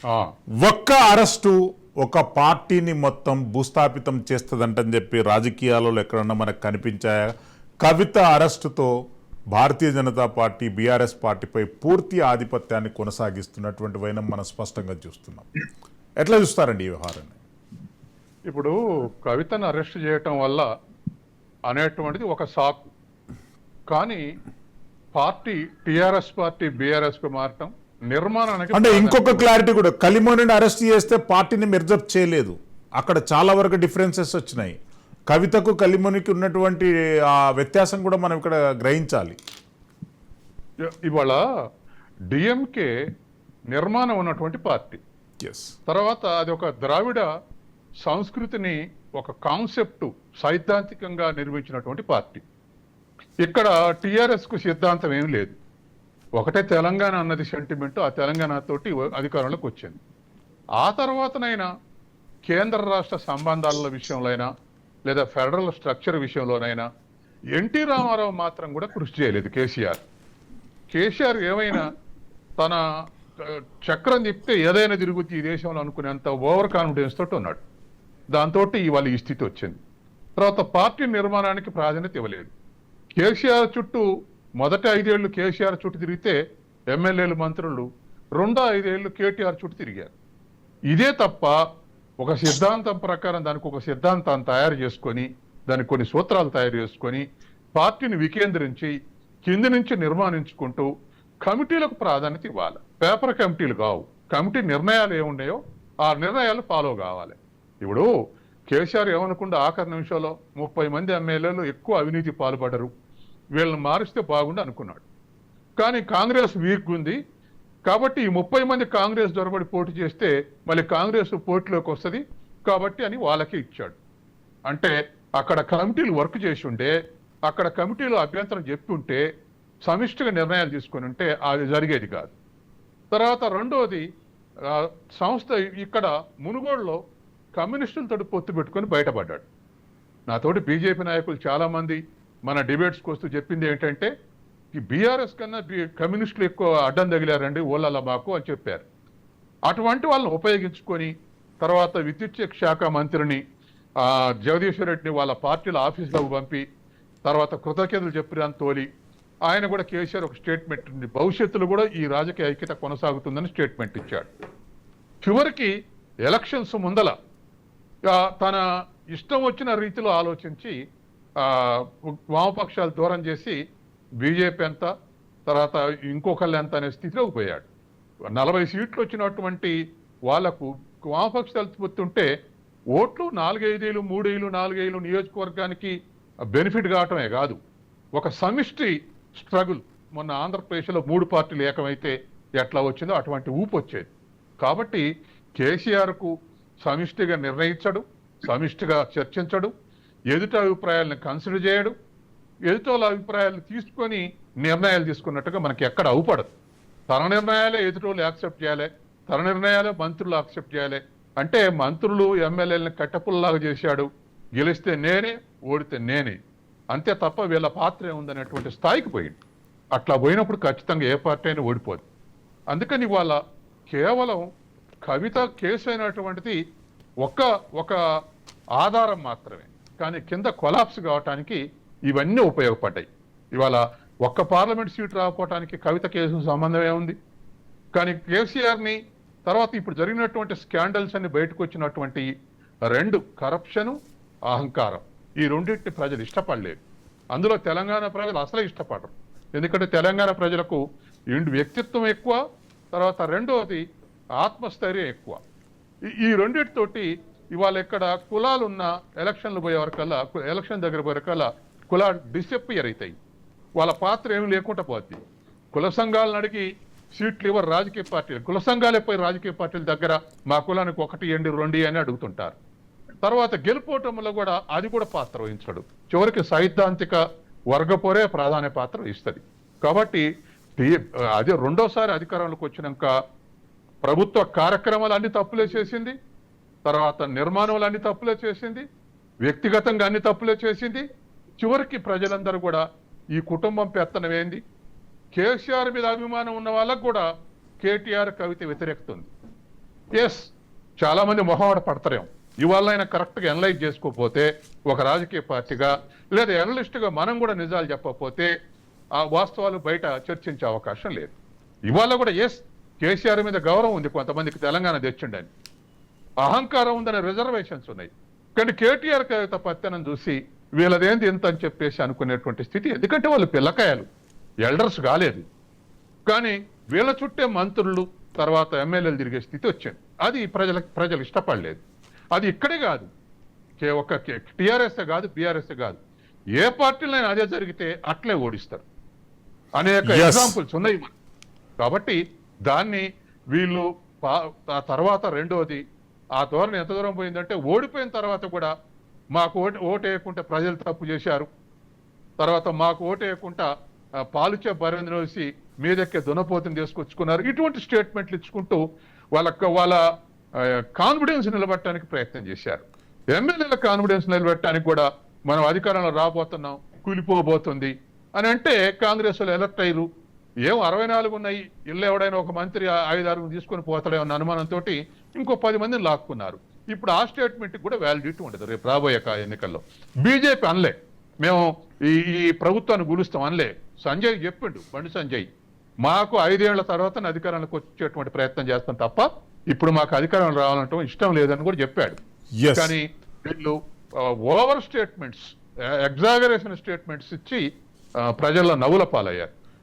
ఒక్క అరెస్టు ఒక పార్టీని మొత్తం భూస్థాపితం చేస్తుందంటని చెప్పి రాజకీయాలలో ఎక్కడన్నా మనకు కనిపించాయా? కవిత అరెస్టుతో భారతీయ జనతా పార్టీ బీఆర్ఎస్ పార్టీపై పూర్తి ఆధిపత్యాన్ని కొనసాగిస్తున్నటువంటి వైనం మనం స్పష్టంగా చూస్తున్నాం. ఎట్లా చూస్తారండి ఈ వ్యవహారాన్ని? ఇప్పుడు కవితను అరెస్ట్ చేయటం వల్ల అనేటువంటిది ఒక సాకు, కానీ పార్టీ టిఆర్ఎస్ పార్టీ బీఆర్ఎస్ కు మారటం నిర్మాణానికి అంటే ఇంకొక క్లారిటీ కూడా, కలిమోనిని అరెస్ట్ చేస్తే పార్టీని మెర్జప్ చేయలేదు, అక్కడ చాలా వరకు డిఫరెన్సెస్ వచ్చినాయి. కవితకు కలిమోనికి ఉన్నటువంటి ఆ వ్యత్యాసం కూడా మనం ఇక్కడ గ్రహించాలి. ఇవాళ డిఎంకే నిర్మాణం ఉన్నటువంటి పార్టీ, తర్వాత అది ఒక ద్రావిడ సంస్కృతిని ఒక కాన్సెప్ట్ సైద్ధాంతికంగా నిర్మించినటువంటి పార్టీ. ఇక్కడ టిఆర్ఎస్ కు సిద్ధాంతం ఏం లేదు, ఒకటే తెలంగాణ అన్నది సెంటిమెంట్, ఆ తెలంగాణ తోటి అధికారంలోకి వచ్చింది. ఆ తర్వాతనైనా కేంద్ర రాష్ట్ర సంబంధాల విషయంలో అయినా లేదా ఫెడరల్ స్ట్రక్చర్ విషయంలోనైనా ఎన్టీ రామారావు మాత్రం కూడా కృషి చేయలేదు. కేసీఆర్ ఏమైనా తన చక్రం తిప్పితే ఏదైనా తిరుగుతుంది ఈ దేశంలో అనుకునేంత ఓవర్ కాన్ఫిడెన్స్ తోటి ఉన్నాడు. దాంతో ఇవాళ ఈ స్థితి వచ్చింది. తర్వాత పార్టీ నిర్మాణానికి ప్రాధాన్యత ఇవ్వలేదు. కేసీఆర్ చుట్టూ మొదటి 5 ఏళ్లు కేసీఆర్ చుట్టూ తిరిగితే ఎమ్మెల్యేలు మంత్రులు రెండో 5 ఏళ్లు కేటీఆర్ చుట్టూ తిరిగారు. ఇదే తప్ప ఒక సిద్ధాంతం ప్రకారం దానికి ఒక సిద్ధాంతాన్ని తయారు చేసుకొని దానికి కొన్ని సూత్రాలు తయారు చేసుకొని పార్టీని వికేంద్రించి కింది నుంచి నిర్మాణించుకుంటూ కమిటీలకు ప్రాధాన్యత ఇవ్వాలి. పేపర్ కమిటీలు కావు, కమిటీ నిర్ణయాలు ఏమున్నాయో ఆ నిర్ణయాలు ఫాలో కావాలి. ఇప్పుడు కేసీఆర్ ఏమనుకుంటే ఆఖరి నిమిషంలో 30 మంది ఎమ్మెల్యేలు ఎక్కువ అవినీతి పాల్పడరు, వీళ్ళని మారిస్తే బాగుండు అనుకున్నాడు. కానీ కాంగ్రెస్ వీక్ ఉంది కాబట్టి ఈ 30 మంది కాంగ్రెస్ దొరబడి పోటీ చేస్తే మళ్ళీ కాంగ్రెస్ పోటీలోకి వస్తుంది కాబట్టి అని వాళ్ళకే ఇచ్చాడు. అంటే అక్కడ కమిటీలు వర్క్ చేసి ఉంటే, అక్కడ కమిటీలు అభ్యంతరం చెప్పి ఉంటే, సమిష్టిగా నిర్ణయాలు తీసుకొని ఉంటే అది జరిగేది కాదు. తర్వాత రెండోది, సంస్థ ఇక్కడ మునుగోడులో కమ్యూనిస్టులతో పొత్తు పెట్టుకొని బయటపడ్డాడు. నాతోటి బీజేపీ నాయకులు చాలామంది మన డిబేట్స్కి వస్తూ చెప్పింది ఏంటంటే, ఈ బీఆర్ఎస్ కన్నా కమ్యూనిస్టులు ఎక్కువ అడ్డం తగిలారండి ఓళ్ళ మాకు అని చెప్పారు. అటువంటి వాళ్ళని ఉపయోగించుకొని తర్వాత విద్యుత్ శాఖ మంత్రిని జగదీశ్వర్ రెడ్డిని వాళ్ళ పార్టీల ఆఫీసులకు పంపి తర్వాత కృతజ్ఞతలు చెప్పిరాని తోలి ఆయన కూడా కేసీఆర్ ఒక స్టేట్మెంట్ ఉంది, భవిష్యత్తులో కూడా ఈ రాజకీయ ఐక్యత కొనసాగుతుందని స్టేట్మెంట్ ఇచ్చాడు. చివరికి ఎలక్షన్స్ ముందల తన ఇష్టం వచ్చిన రీతిలో ఆలోచించి వామపక్షాలు దూరం చేసి బీజేపీ ఎంత తర్వాత ఇంకొకళ్ళు ఎంత అనే స్థితిలోకి పోయాడు. 40 సీట్లు వచ్చినటువంటి వాళ్లకు వామపక్షాలు పొత్తుంటే ఓట్లు 4-5 ఏళ్ళు 3 ఏళ్ళు 4 ఏళ్ళు నియోజకవర్గానికి బెనిఫిట్ కావటమే కాదు, ఒక సమిష్టి స్ట్రగుల్. మొన్న ఆంధ్రప్రదేశ్లో 3 పార్టీలు ఏకమైతే ఎట్లా వచ్చిందో అటువంటి ఊపు వచ్చేది. కాబట్టి కేసీఆర్కు సమిష్టిగా నిర్ణయించడు, సమిష్టిగా చర్చించడు, ఎదుటి అభిప్రాయాలను కన్సిడర్ చేయడు, ఎదుటోళ్ళ అభిప్రాయాలను తీసుకొని నిర్ణయాలు తీసుకున్నట్టుగా మనకి ఎక్కడ అవుపడదు. తన నిర్ణయాలే ఎదుటోళ్ళు యాక్సెప్ట్ చేయాలి, తన నిర్ణయాలే మంత్రులు యాక్సెప్ట్ చేయాలి. అంటే మంత్రులు ఎమ్మెల్యేలను కట్టపుల్లాగా చేశాడు, గెలిస్తే నేనే ఓడితే నేనే, అంతే తప్ప వీళ్ళ పాత్ర ఏముందనేటువంటి స్థాయికి పోయింది. అట్లా పోయినప్పుడు ఖచ్చితంగా ఏ పార్టీ అయినా ఓడిపోదు. అందుకని ఇవాళ కేవలం కవిత కేసు అయినటువంటిది ఒక ఆధారం మాత్రమే, కానీ కింద కొలాప్స్ కావటానికి ఇవన్నీ ఉపయోగపడ్డాయి. ఇవాళ ఒక్క పార్లమెంట్ సీటు రాకపోవటానికి కవిత కేసు సంబంధమే ఉంది. కానీ కేసీఆర్ని తర్వాత ఇప్పుడు జరిగినటువంటి స్కాండల్స్ అన్ని బయటకు వచ్చినటువంటి 2 కరప్షను అహంకారం, ఈ రెండింటిని ప్రజలు ఇష్టపడలేదు. అందులో తెలంగాణ ప్రజలు అసలే ఇష్టపడరు. ఎందుకంటే తెలంగాణ ప్రజలకు వ్యక్తిత్వం ఎక్కువ, తర్వాత రెండవది ఆత్మస్థైర్యం ఎక్కువ. ఈ రెండింటితోటి ఇవాళ ఇక్కడ కులాలున్న ఎలక్షన్లు పోయే వరకల్లా, ఎలక్షన్ దగ్గర పోయే వరకల్లా కులాలు డిసప్పియర్ అవుతాయి, వాళ్ళ పాత్ర ఏమి లేకుండా పోద్ది. కుల సంఘాలను అడిగి సీట్లు ఇవ్వరు రాజకీయ పార్టీలు, కుల సంఘాలే పోయి రాజకీయ పార్టీల దగ్గర మా కులానికి 1, 2 అని అడుగుతుంటారు. తర్వాత గెలుపోవటంలో కూడా అది కూడా పాత్ర వహించడు. చివరికి సైద్ధాంతిక వర్గపోరే ప్రధాన పాత్ర వహిస్తుంది. కాబట్టి అదే రెండోసారి అధికారంలోకి వచ్చినాక ప్రభుత్వ కార్యక్రమాలు అన్ని తప్పులే చేసింది, తర్వాత నిర్మాణాలు అన్ని తప్పులే చేసింది, వ్యక్తిగతంగా అన్ని తప్పులే చేసింది. చివరికి ప్రజలందరూ కూడా ఈ కుటుంబం పెత్తనం ఏంది, కేసీఆర్ మీద అభిమానం ఉన్న వాళ్ళకు కూడా కేటీఆర్ కవిత వ్యతిరేకత ఉంది. ఎస్, చాలా మంది మొహమాట పడతారేమో. ఇవాళ ఆయన కరెక్ట్గా అనలైజ్ చేసుకోకపోతే ఒక రాజకీయ పార్టీగా లేదా అనలిస్ట్గా మనం కూడా నిజాలు చెప్పకపోతే ఆ వాస్తవాలు బయట చర్చించే అవకాశం లేదు. ఇవాళ కూడా ఎస్, కేసీఆర్ మీద గౌరవం ఉంది, కొంతమందికి తెలంగాణ తెచ్చిండని అహంకారం ఉందనే రిజర్వేషన్స్ ఉన్నాయి. కానీ కేటీఆర్ కవిత పత్తనం చూసి వీళ్ళదేంది ఎంత అని చెప్పేసి అనుకునేటువంటి స్థితి. ఎందుకంటే వాళ్ళు పిల్లకాయలు, ఎల్డర్స్ కాలేదు. కానీ వీళ్ళ చుట్టే మంత్రులు తర్వాత ఎమ్మెల్యేలు తిరిగే స్థితి వచ్చింది. అది ప్రజలు ఇష్టపడలేదు. అది ఇక్కడే కాదు, ఒక టిఆర్ఎస్ కాదు, బీఆర్ఎస్ కాదు, ఏ పార్టీలో అదే జరిగితే అట్లే ఓడిస్తారు. అనేక ఎగ్జాంపుల్స్ ఉన్నాయి మనకి. కాబట్టి దాన్ని వీళ్ళు ఆ తర్వాత రెండోది ఆ ధోరణి ఎంత దూరం పోయిందంటే ఓడిపోయిన తర్వాత కూడా మాకు ఓటు వేయకుంటే ప్రజలు తప్పు చేశారు, తర్వాత మాకు ఓటు వేయకుండా పాలుచే బరెందును వేసి మీదెక్కే దునపోతుని తీసుకొచ్చుకున్నారు. ఇటువంటి స్టేట్మెంట్లు ఇచ్చుకుంటూ వాళ్ళ కాన్ఫిడెన్స్ నిలబెట్టడానికి ప్రయత్నం చేశారు. ఎమ్మెల్యేల కాన్ఫిడెన్స్ నిలబెట్టడానికి కూడా మనం అధికారంలో రాబోతున్నాం, కూలిపోబోతుంది అని అంటే కాంగ్రెస్ వాళ్ళు ఎలక్ట్ అయ్యారు. 64 ఉన్నాయి, ఇల్లు ఎవడైనా ఒక మంత్రి 5-6 తీసుకొని పోతాడేమన్న అనుమానంతో ఇంకో 10 మందిని లాక్కున్నారు. ఇప్పుడు ఆ స్టేట్మెంట్ కూడా వ్యాలిడిటీ ఉండదు రేపు రాబోయే ఎన్నికల్లో. బీజేపీ అనలే మేము ఈ ప్రభుత్వాన్ని గులుస్తాం అనలే. సంజయ్ చెప్పిండు, బండి సంజయ్, మాకు 5 ఏళ్ల తర్వాత అధికారానికి వచ్చేటువంటి ప్రయత్నం చేస్తాం తప్ప ఇప్పుడు మాకు అధికారం రావాలంటే ఇష్టం లేదని కూడా చెప్పాడు. కానీ వీళ్ళు ఓవర్ స్టేట్మెంట్స్, ఎగ్జాగరేషన్ స్టేట్మెంట్స్ ఇచ్చి ప్రజల్లో నవ్వుల పాలయ్యారు.